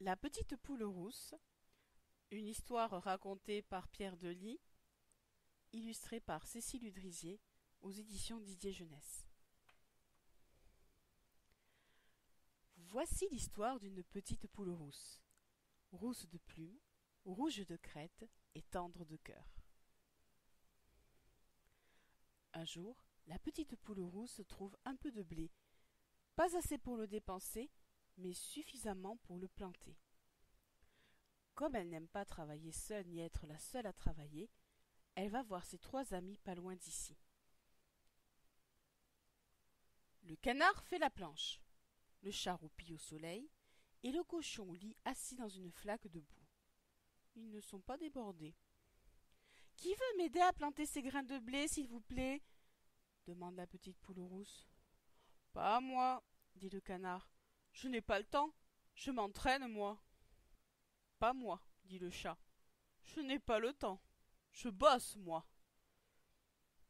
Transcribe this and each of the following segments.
La petite poule rousse, une histoire racontée par Pierre Delis, illustrée par Cécile Udrisier aux éditions Didier Jeunesse. Voici l'histoire d'une petite poule rousse, rousse de plumes, rouge de crête et tendre de cœur. Un jour, la petite poule rousse trouve un peu de blé, pas assez pour le dépenser, mais suffisamment pour le planter. Comme elle n'aime pas travailler seule ni être la seule à travailler, elle va voir ses 3 amis pas loin d'ici. Le canard fait la planche, le chat roupille au soleil, et le cochon au lit assis dans une flaque de boue. Ils ne sont pas débordés. « Qui veut m'aider à planter ces grains de blé, s'il vous plaît ?» demande la petite poule rousse. « Pas moi, » dit le canard. « Je n'ai pas le temps, je m'entraîne, moi. »« Pas moi, » dit le chat. « Je n'ai pas le temps, je bosse, moi. »«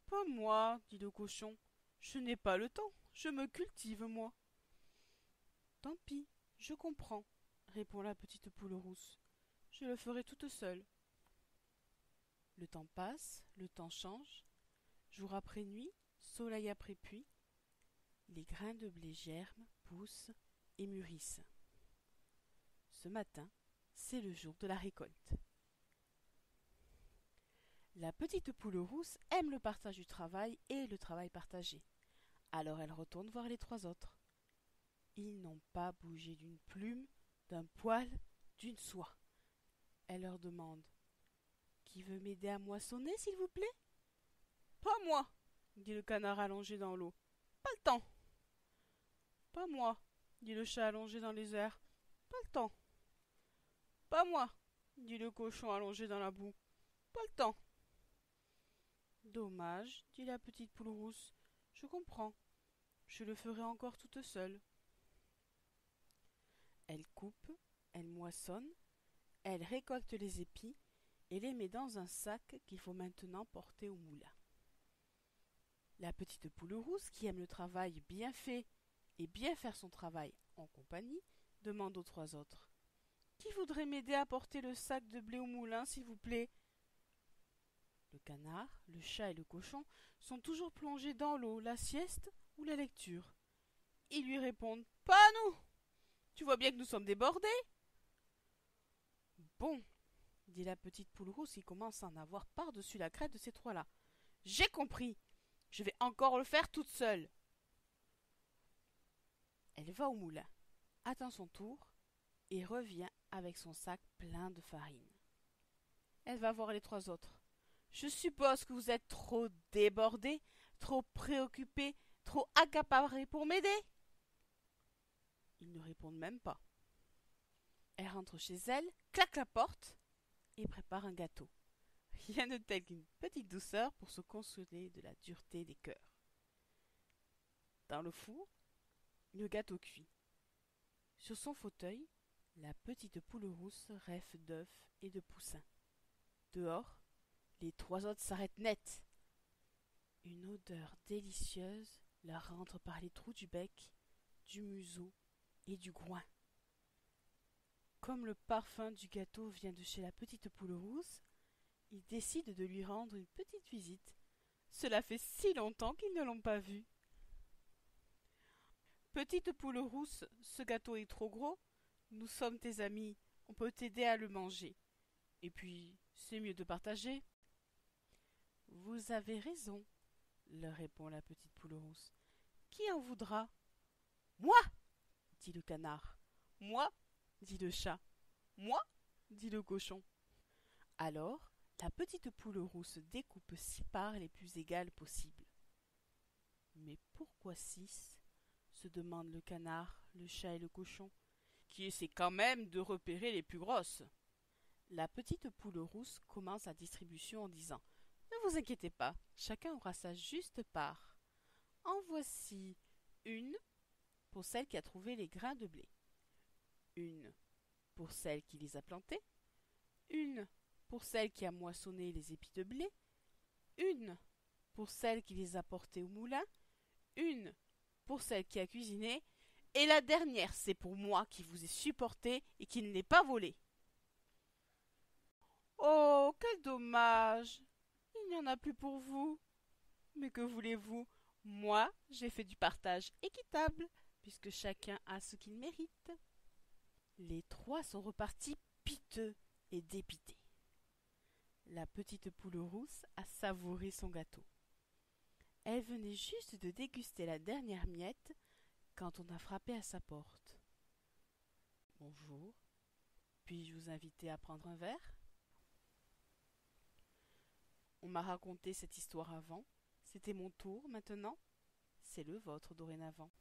Pas moi, » dit le cochon. « Je n'ai pas le temps, je me cultive, moi. »« Tant pis, je comprends, » répond la petite poule rousse. « Je le ferai toute seule. » Le temps passe, le temps change. Jour après nuit, soleil après pluie, les grains de blé germent, poussent et mûrissent. Ce matin, c'est le jour de la récolte. La petite poule rousse aime le partage du travail et le travail partagé. Alors elle retourne voir les 3 autres. Ils n'ont pas bougé d'une plume, d'un poil, d'une soie. Elle leur demande: « Qui veut m'aider à moissonner, s'il vous plaît ?»« Pas moi, » dit le canard allongé dans l'eau. « Pas le temps. »« Pas moi, » dit le chat allongé dans les airs. « Pas le temps. »« Pas moi, » dit le cochon allongé dans la boue. « Pas le temps. »« Dommage, » dit la petite poule rousse. « Je comprends. Je le ferai encore toute seule. » Elle coupe, elle moissonne, elle récolte les épis et les met dans un sac qu'il faut maintenant porter au moulin. La petite poule rousse, qui aime le travail bien fait et bien faire son travail en compagnie, demande aux 3 autres: « Qui voudrait m'aider à porter le sac de blé au moulin, s'il vous plaît ?» Le canard, le chat et le cochon sont toujours plongés dans l'eau, la sieste ou la lecture. Ils lui répondent: « Pas à nous. Tu vois bien que nous sommes débordés. »« Bon, » dit la petite poule rousse qui commence à en avoir par-dessus la crête de ces 3-là. « J'ai compris. Je vais encore le faire toute seule. » Elle va au moulin, attend son tour et revient avec son sac plein de farine. Elle va voir les 3 autres. « Je suppose que vous êtes trop débordés, trop préoccupés, trop accaparés pour m'aider ?» Ils ne répondent même pas. Elle rentre chez elle, claque la porte et prépare un gâteau. Rien de tel qu'une petite douceur pour se consoler de la dureté des cœurs. Dans le four, le gâteau cuit. Sur son fauteuil, la petite poule rousse rêve d'œufs et de poussins. Dehors, les 3 autres s'arrêtent net. Une odeur délicieuse leur rentre par les trous du bec, du museau et du groin. Comme le parfum du gâteau vient de chez la petite poule rousse, ils décident de lui rendre une petite visite. Cela fait si longtemps qu'ils ne l'ont pas vue. « Petite poule rousse, ce gâteau est trop gros. Nous sommes tes amis, on peut t'aider à le manger. Et puis, c'est mieux de partager. »« Vous avez raison, » leur répond la petite poule rousse. « Qui en voudra ?»« Moi !» dit le canard. « Moi !» dit le chat. « Moi !» dit le cochon. Alors, la petite poule rousse découpe 6 parts les plus égales possibles. « Mais pourquoi 6 ?» se demandent le canard, le chat et le cochon, qui essaie quand même de repérer les plus grosses. La petite poule rousse commence la distribution en disant: « Ne vous inquiétez pas, chacun aura sa juste part. En voici une pour celle qui a trouvé les grains de blé, une pour celle qui les a plantés, une pour celle qui a moissonné les épis de blé, une pour celle qui les a portés au moulin, une pour celle qui a cuisiné, Et la dernière, c'est pour moi qui vous ai supporté et qui ne l'ai pas volé. Oh, quel dommage! Il n'y en a plus pour vous. Mais que voulez-vous? Moi, j'ai fait du partage équitable, puisque chacun a ce qu'il mérite. Les trois sont repartis piteux et dépités. La petite poule rousse a savouré son gâteau. Elle venait juste de déguster la dernière miette quand on a frappé à sa porte. Bonjour, puis-je vous inviter à prendre un verre? On m'a raconté cette histoire avant, c'était mon tour maintenant, c'est le vôtre dorénavant.